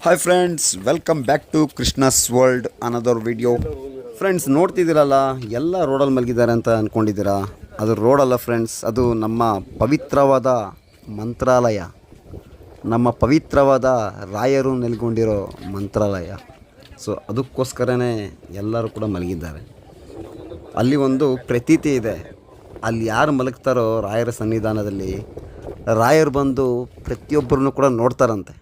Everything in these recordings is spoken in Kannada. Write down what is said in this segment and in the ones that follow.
Hi friends, welcome back to Krishna's world another video. Friends, ನೋಡ್ತಿದ್ದೀರಲ್ಲ, ಎಲ್ಲ ರೋಡಲ್ಲಿ ಮಲಗಿದ್ದಾರೆ ಅಂತ ಅಂದ್ಕೊಂಡಿದ್ದೀರಾ. ಅದು ರೋಡಲ್ಲ ಫ್ರೆಂಡ್ಸ್, ಅದು ನಮ್ಮ ಪವಿತ್ರವಾದ ಮಂತ್ರಾಲಯ, ನಮ್ಮ ಪವಿತ್ರವಾದ ರಾಯರು ನೆಲೆಗೊಂಡಿರೋ ಮಂತ್ರಾಲಯ. ಸೊ ಅದಕ್ಕೋಸ್ಕರನೇ ಎಲ್ಲರೂ ಕೂಡ ಮಲಗಿದ್ದಾರೆ. ಅಲ್ಲಿ ಒಂದು ಪ್ರತೀತಿ ಇದೆ, ಅಲ್ಲಿ ಯಾರು ಮಲಗ್ತಾರೋ ರಾಯರ ಸನ್ನಿಧಾನದಲ್ಲಿ ರಾಯರು ಬಂದು ಪ್ರತಿಯೊಬ್ಬರನ್ನು ಕೂಡ ನೋಡ್ತಾರಂತೆ.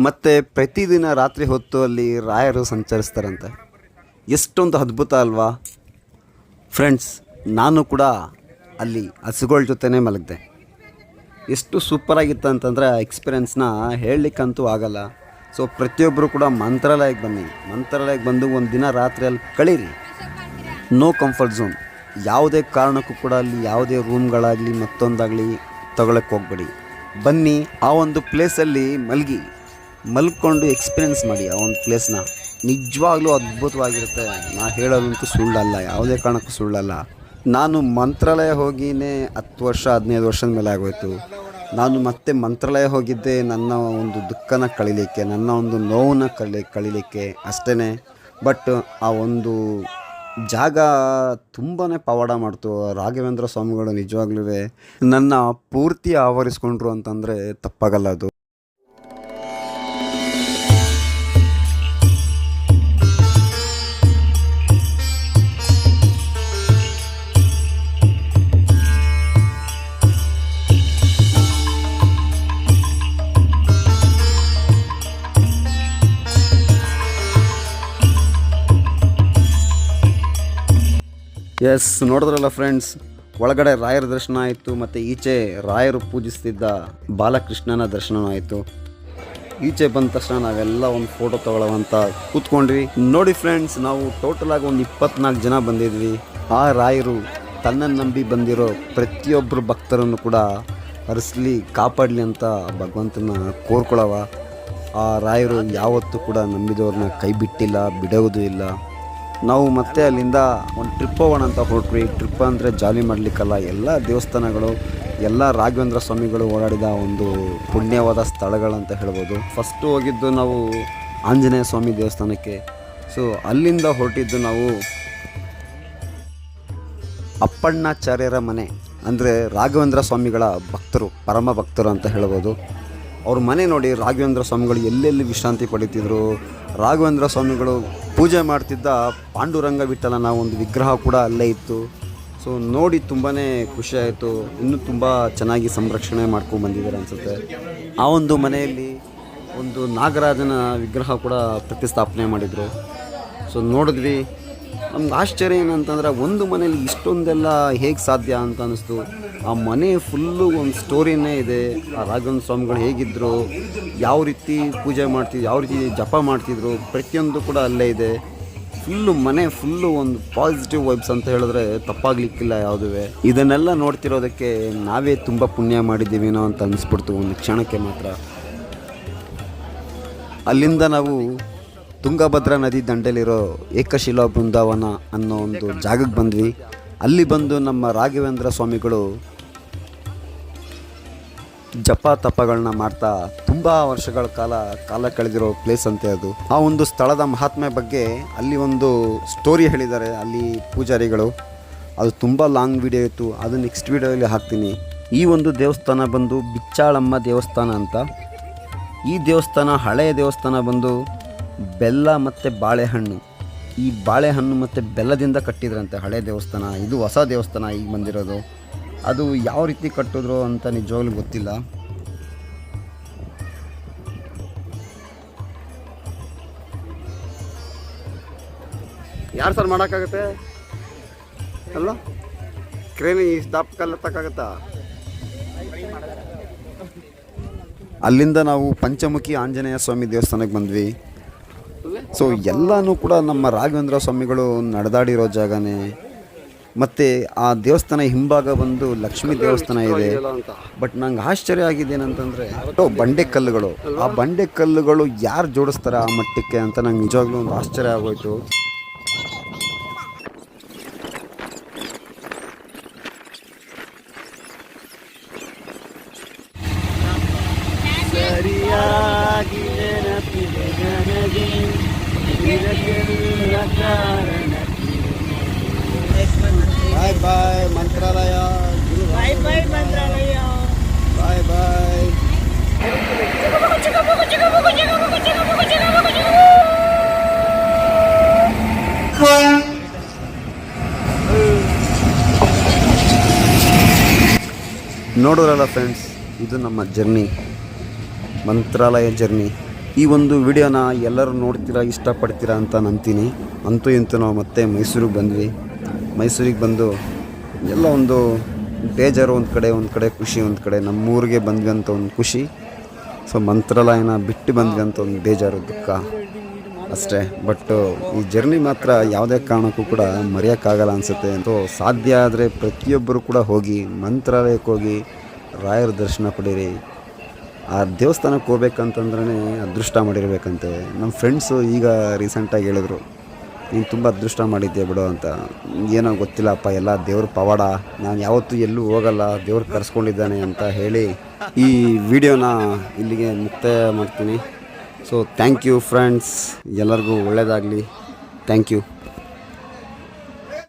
ಮತ್ತು ಪ್ರತಿದಿನ ರಾತ್ರಿ ಹೊತ್ತು ಅಲ್ಲಿ ರಾಯರು ಸಂಚರಿಸ್ತಾರಂತೆ. ಎಷ್ಟೊಂದು ಅದ್ಭುತ ಅಲ್ವಾ ಫ್ರೆಂಡ್ಸ್. ನಾನು ಕೂಡ ಅಲ್ಲಿ ಹಸುಗಳ ಜೊತೆನೇ ಮಲಗಿದೆ. ಎಷ್ಟು ಸೂಪರಾಗಿತ್ತು ಅಂತಂದರೆ ಎಕ್ಸ್ಪೀರಿಯೆನ್ಸ್ನ ಹೇಳಲಿಕ್ಕಂತೂ ಆಗಲ್ಲ. ಸೊ ಪ್ರತಿಯೊಬ್ಬರು ಕೂಡ ಮಂತ್ರಾಲಯಕ್ಕೆ ಬನ್ನಿ, ಮಂತ್ರಾಲಯಕ್ಕೆ ಬಂದು ಒಂದು ದಿನ ರಾತ್ರಿ ಅಲ್ಲಿ ಕಳೀರಿ. ನೋ ಕಂಫರ್ಟ್ ಝೋನ್, ಯಾವುದೇ ಕಾರಣಕ್ಕೂ ಕೂಡ ಅಲ್ಲಿ ಯಾವುದೇ ರೂಮ್ಗಳಾಗಲಿ ಮತ್ತೊಂದಾಗಲಿ ತಗೊಳಕ್ಕೆ ಹೋಗ್ಬೇಡಿ. ಬನ್ನಿ, ಆ ಒಂದು ಪ್ಲೇಸಲ್ಲಿ ಮಲ್ಕೊಂಡು ಎಕ್ಸ್ಪೀರಿಯೆನ್ಸ್ ಮಾಡಿ ಆ ಒಂದು ಪ್ಲೇಸ್ನ. ನಿಜವಾಗ್ಲೂ ಅದ್ಭುತವಾಗಿರುತ್ತೆ. ನಾ ಹೇಳೋದಂತೂ ಸುಳ್ಳಲ್ಲ, ಯಾವುದೇ ಕಾರಣಕ್ಕೂ ಸುಳ್ಳಲ್ಲ. ನಾನು ಮಂತ್ರಾಲಯ ಹೋಗಿನೇ 10 ವರ್ಷ 15 ವರ್ಷದ ಮೇಲೆ ಆಗೋಯ್ತು. ನಾನು ಮತ್ತೆ ಮಂತ್ರಾಲಯ ಹೋಗಿದ್ದೆ ನನ್ನ ಒಂದು ದುಃಖನ ಕಳೀಲಿಕ್ಕೆ, ನನ್ನ ಒಂದು ನೋವನ್ನ ಕಳೀಲಿಕ್ಕೆ ಅಷ್ಟೇ. ಬಟ್ ಆ ಒಂದು ಜಾಗ ತುಂಬಾ ಪವಾಡ ಮಾಡ್ತು. ರಾಘವೇಂದ್ರ ಸ್ವಾಮಿಗಳು ನಿಜವಾಗ್ಲೂ ನನ್ನ ಪೂರ್ತಿ ಆವರಿಸ್ಕೊಂಡ್ರು ಅಂತಂದರೆ ತಪ್ಪಾಗಲ್ಲ ಅದು. ಎಸ್, ನೋಡಿದ್ರಲ್ಲ ಫ್ರೆಂಡ್ಸ್, ಒಳಗಡೆ ರಾಯರ ದರ್ಶನ ಆಯಿತು, ಮತ್ತು ಈಚೆ ರಾಯರು ಪೂಜಿಸ್ತಿದ್ದ ಬಾಲಕೃಷ್ಣನ ದರ್ಶನ ಆಯಿತು. ಈಚೆ ಬಂದ ತಕ್ಷಣ ನಾವೆಲ್ಲ ಒಂದು ಫೋಟೋ ತೊಗೊಳ್ಳೋವಂತ ಕೂತ್ಕೊಂಡ್ವಿ. ನೋಡಿ ಫ್ರೆಂಡ್ಸ್, ನಾವು ಟೋಟಲಾಗಿ ಒಂದು 24 ಜನ ಬಂದಿದ್ವಿ. ಆ ರಾಯರು ತನ್ನನ್ನು ನಂಬಿ ಬಂದಿರೋ ಪ್ರತಿಯೊಬ್ಬರು ಭಕ್ತರನ್ನು ಕೂಡ ಹರಿಸ್ಲಿ, ಕಾಪಾಡಲಿ ಅಂತ ಭಗವಂತನ ಕೋರ್ಕೊಳ್ಳವ. ಆ ರಾಯರು ಯಾವತ್ತೂ ಕೂಡ ನಂಬಿದವ್ರನ್ನ ಕೈ ಬಿಟ್ಟಿಲ್ಲ, ಬಿಡೋದು ಇಲ್ಲ. ನಾವು ಮತ್ತೆ ಅಲ್ಲಿಂದ ಒಂದು ಟ್ರಿಪ್ ಹೋಗೋಣ ಅಂತ ಹೊರಟ್ವಿ. ಟ್ರಿಪ್ ಅಂದರೆ ಜಾಲಿ ಮಾಡಲಿಕ್ಕಲ್ಲ, ಎಲ್ಲ ದೇವಸ್ಥಾನಗಳು, ಎಲ್ಲ ರಾಘವೇಂದ್ರ ಸ್ವಾಮಿಗಳು ಓಡಾಡಿದ ಒಂದು ಪುಣ್ಯವಾದ ಸ್ಥಳಗಳಂತ ಹೇಳ್ಬೋದು. ಫಸ್ಟು ಹೋಗಿದ್ದು ನಾವು ಆಂಜನೇಯ ಸ್ವಾಮಿ ದೇವಸ್ಥಾನಕ್ಕೆ. ಸೊ ಅಲ್ಲಿಂದ ಹೊರಟಿದ್ದು ನಾವು ಅಪ್ಪಣ್ಣಾಚಾರ್ಯರ ಮನೆ, ಅಂದರೆ ರಾಘವೇಂದ್ರ ಸ್ವಾಮಿಗಳ ಭಕ್ತರು, ಪರಮ ಭಕ್ತರು ಅಂತ ಹೇಳ್ಬೋದು. ಅವ್ರ ಮನೆ ನೋಡಿ, ರಾಘವೇಂದ್ರ ಸ್ವಾಮಿಗಳು ಎಲ್ಲೆಲ್ಲಿ ವಿಶ್ರಾಂತಿ ಪಡೀತಿದ್ರು. ರಾಘವೇಂದ್ರ ಸ್ವಾಮಿಗಳು ಪೂಜೆ ಮಾಡ್ತಿದ್ದ ಪಾಂಡುರಂಗ ವಿಠಲನ ಒಂದು ವಿಗ್ರಹ ಕೂಡ ಅಲ್ಲೇ ಇತ್ತು. ಸೊ ನೋಡಿ ತುಂಬಾ ಖುಷಿಯಾಯಿತು. ಇನ್ನೂ ತುಂಬ ಚೆನ್ನಾಗಿ ಸಂರಕ್ಷಣೆ ಮಾಡ್ಕೊಂಡು ಬಂದಿದ್ದಾರೆ ಅನಿಸುತ್ತೆ. ಆ ಒಂದು ಮನೆಯಲ್ಲಿ ಒಂದು ನಾಗರಾಜನ ವಿಗ್ರಹ ಕೂಡ ಪ್ರತಿಷ್ಠಾಪನೆ ಮಾಡಿದರು. ಸೊ ನೋಡಿದ್ವಿ. ನಮ್ಗೆ ಆಶ್ಚರ್ಯ ಏನಂತಂದರೆ, ಒಂದು ಮನೇಲಿ ಇಷ್ಟೊಂದೆಲ್ಲ ಹೇಗೆ ಸಾಧ್ಯ ಅಂತ ಅನ್ನಿಸ್ತು. ಆ ಮನೆ ಫುಲ್ಲು ಒಂದು ಸ್ಟೋರಿನೇ ಇದೆ. ಆ ರಾಘವೇಂದ್ರ ಸ್ವಾಮಿಗಳು ಹೇಗಿದ್ದರು, ಯಾವ ರೀತಿ ಪೂಜೆ ಮಾಡ್ತಿದ್ರು, ಯಾವ ರೀತಿ ಜಪ ಮಾಡ್ತಿದ್ರು, ಪ್ರತಿಯೊಂದು ಕೂಡ ಅಲ್ಲೇ ಇದೆ. ಮನೆ ಫುಲ್ಲು ಒಂದು ಪಾಸಿಟಿವ್ ವೈಬ್ಸ್ ಅಂತ ಹೇಳಿದ್ರೆ ತಪ್ಪಾಗಲಿಕ್ಕಿಲ್ಲ ಯಾವುದೂ. ಇದನ್ನೆಲ್ಲ ನೋಡ್ತಿರೋದಕ್ಕೆ ನಾವೇ ತುಂಬ ಪುಣ್ಯ ಮಾಡಿದ್ದೀವೇನೋ ಅಂತ ಅನ್ನಿಸ್ಬಿಡ್ತು ಒಂದು ಕ್ಷಣಕ್ಕೆ ಮಾತ್ರ. ಅಲ್ಲಿಂದ ನಾವು ತುಂಗಭದ್ರಾ ನದಿ ದಂಡೆಲಿರೋ ಏಕಶಿಲಾ ಬೃಂದಾವನ ಅನ್ನೋ ಒಂದು ಜಾಗಕ್ಕೆ ಬಂದ್ವಿ. ಅಲ್ಲಿ ಬಂದು ನಮ್ಮ ರಾಘವೇಂದ್ರ ಸ್ವಾಮಿಗಳು ಜಪ ತಪಗಳನ್ನ ಮಾಡ್ತಾ ತುಂಬ ವರ್ಷಗಳ ಕಾಲ ಕಳೆದಿರೋ ಪ್ಲೇಸ್ ಅಂತೆ ಅದು. ಆ ಒಂದು ಸ್ಥಳದ ಮಹಾತ್ಮೆ ಬಗ್ಗೆ ಅಲ್ಲಿ ಒಂದು ಸ್ಟೋರಿ ಹೇಳಿದ್ದಾರೆ ಅಲ್ಲಿ ಪೂಜಾರಿಗಳು. ಅದು ತುಂಬ ಲಾಂಗ್ ವಿಡಿಯೋ ಇತ್ತು, ಅದು ನೆಕ್ಸ್ಟ್ ವಿಡಿಯೋದಲ್ಲಿ ಹಾಕ್ತೀನಿ. ಈ ಒಂದು ದೇವಸ್ಥಾನ ಬಂದು ಬಿಚ್ಚಾಳಮ್ಮ ದೇವಸ್ಥಾನ ಅಂತ. ಈ ದೇವಸ್ಥಾನ ಹಳೆಯ ದೇವಸ್ಥಾನ ಬಂದು ಬೆಲ್ಲ ಮತ್ತು ಬಾಳೆಹಣ್ಣು, ಈ ಬಾಳೆಹಣ್ಣು ಮತ್ತು ಬೆಲ್ಲದಿಂದ ಕಟ್ಟಿದ್ರಂತೆ ಹಳೆ ದೇವಸ್ಥಾನ. ಇದು ಹೊಸ ದೇವಸ್ಥಾನ ಈಗ ಬಂದಿರೋದು. ಅದು ಯಾವ ರೀತಿ ಕಟ್ಟಿದ್ರು ಅಂತ ನಿಜವಾಗ್ಲೂ ಗೊತ್ತಿಲ್ಲ. ಯಾರು ಸರ್ ಮಾಡೋಕ್ಕಾಗತ್ತೆ ಅಲ್ಲ? ಕ್ರೇನ್ ಈ ಸ್ಟಾಪ್ಗೆಲ್ಲ ತಕ್ಕಾಗತ್ತಾ? ಅಲ್ಲಿಂದ ನಾವು ಪಂಚಮುಖಿ ಆಂಜನೇಯ ಸ್ವಾಮಿ ದೇವಸ್ಥಾನಕ್ಕೆ ಬಂದ್ವಿ. ಸೊ ಎಲ್ಲನೂ ಕೂಡ ನಮ್ಮ ರಾಘವೇಂದ್ರ ಸ್ವಾಮಿಗಳು ನಡೆದಾಡಿರೋ ಜಾಗನೇ. ಮತ್ತು ಆ ದೇವಸ್ಥಾನ ಹಿಂಭಾಗ ಬಂದು ಲಕ್ಷ್ಮೀ ದೇವಸ್ಥಾನ ಇದೆ. ಬಟ್ ನಂಗೆ ಆಶ್ಚರ್ಯ ಆಗಿದೆ ಏನಂತಂದರೆ ಬಂಡೆಕಲ್ಲುಗಳು. ಆ ಬಂಡೆಕಲ್ಲುಗಳು ಯಾರು ಜೋಡಿಸ್ತಾರೆ ಆ ಮಟ್ಟಕ್ಕೆ ಅಂತ ನಂಗೆ ನಿಜವಾಗ್ಲೂ ಒಂದು ಆಶ್ಚರ್ಯ ಆಗೋಯ್ತು. ಸರಿಯಾಗಿ ನೆನಪಿದೆ ನನಗೆ ಇದಕ್ಕೆಲ್ಲ ಕಾರಣ. ಬಾಯ್ ಬಾಯ್ ಮಂತ್ರಾಲಯ. ಬಾಯ್ ಬಾಯ್ ಮಂತ್ರಾಲಯ. ಬಾಯ್ ಬಾಯ್. ನೋಡೋರಲ್ಲ ಫ್ರೆಂಡ್ಸ್, ಇದು ನಮ್ಮ ಜರ್ನಿ, ಮಂತ್ರಾಲಯ ಜರ್ನಿ. ಈ ಒಂದು ವಿಡಿಯೋನ ಎಲ್ಲರೂ ನೋಡ್ತೀರಾ, ಇಷ್ಟಪಡ್ತೀರಾ ಅಂತ ನಂಬ್ತೀನಿ. ಅಂತೂ ಇಂತೂ ನಾವು ಮತ್ತೆ ಮೈಸೂರಿಗೆ ಬಂದ್ವಿ. ಮೈಸೂರಿಗೆ ಬಂದು ಎಲ್ಲ ಒಂದು ಬೇಜಾರು ಒಂದು ಕಡೆ ಖುಷಿ ಒಂದು ಕಡೆ. ನಮ್ಮೂರಿಗೆ ಬಂದ್ವಿ ಅಂತ ಒಂದು ಖುಷಿ. ಸೊ ಮಂತ್ರಾಲಯನ ಬಿಟ್ಟು ಬಂದ್ವಿ ಅಂತ ಒಂದು ಬೇಜಾರು, ದುಃಖ ಅಷ್ಟೇ. ಬಟ್ ಈ ಜರ್ನಿ ಮಾತ್ರ ಯಾವುದೇ ಕಾರಣಕ್ಕೂ ಕೂಡ ಮರೆಯೋಕ್ಕಾಗಲ್ಲ ಅನಿಸುತ್ತೆ. ಸೊ ಸಾಧ್ಯ ಆದರೆ ಪ್ರತಿಯೊಬ್ಬರು ಕೂಡ ಹೋಗಿ ಮಂತ್ರಾಲಯಕ್ಕೆ ಹೋಗಿ ರಾಯರ ದರ್ಶನ ಪಡೀರಿ. ಆ ದೇವಸ್ಥಾನಕ್ಕೆ ಹೋಗ್ಬೇಕಂತಂದ್ರೇ ಅದೃಷ್ಟ ಮಾಡಿರ್ಬೇಕಂತೆ. ನಮ್ಮ ಫ್ರೆಂಡ್ಸು ಈಗ ರೀಸೆಂಟಾಗಿ ಹೇಳಿದ್ರು, ನೀನು ತುಂಬ ಅದೃಷ್ಟ ಮಾಡಿದ್ದೆ ಬಿಡು ಅಂತ. ಏನೋ ಗೊತ್ತಿಲ್ಲಪ್ಪ, ಎಲ್ಲ ದೇವ್ರ ಪವಾಡ, ನಾನು ಯಾವತ್ತೂ ಎಲ್ಲೂ ಹೋಗಲ್ಲ, ದೇವ್ರು ಕರೆಸ್ಕೊಂಡಿದ್ದಾನೆ ಅಂತ ಹೇಳಿ ಈ ವಿಡಿಯೋನ ಇಲ್ಲಿಗೆ ಮುಕ್ತಾಯ ಮಾಡ್ತೀನಿ. ಸೊ ಥ್ಯಾಂಕ್ ಯು ಫ್ರೆಂಡ್ಸ್, ಎಲ್ಲರಿಗೂ ಒಳ್ಳೆಯದಾಗಲಿ. Thank you.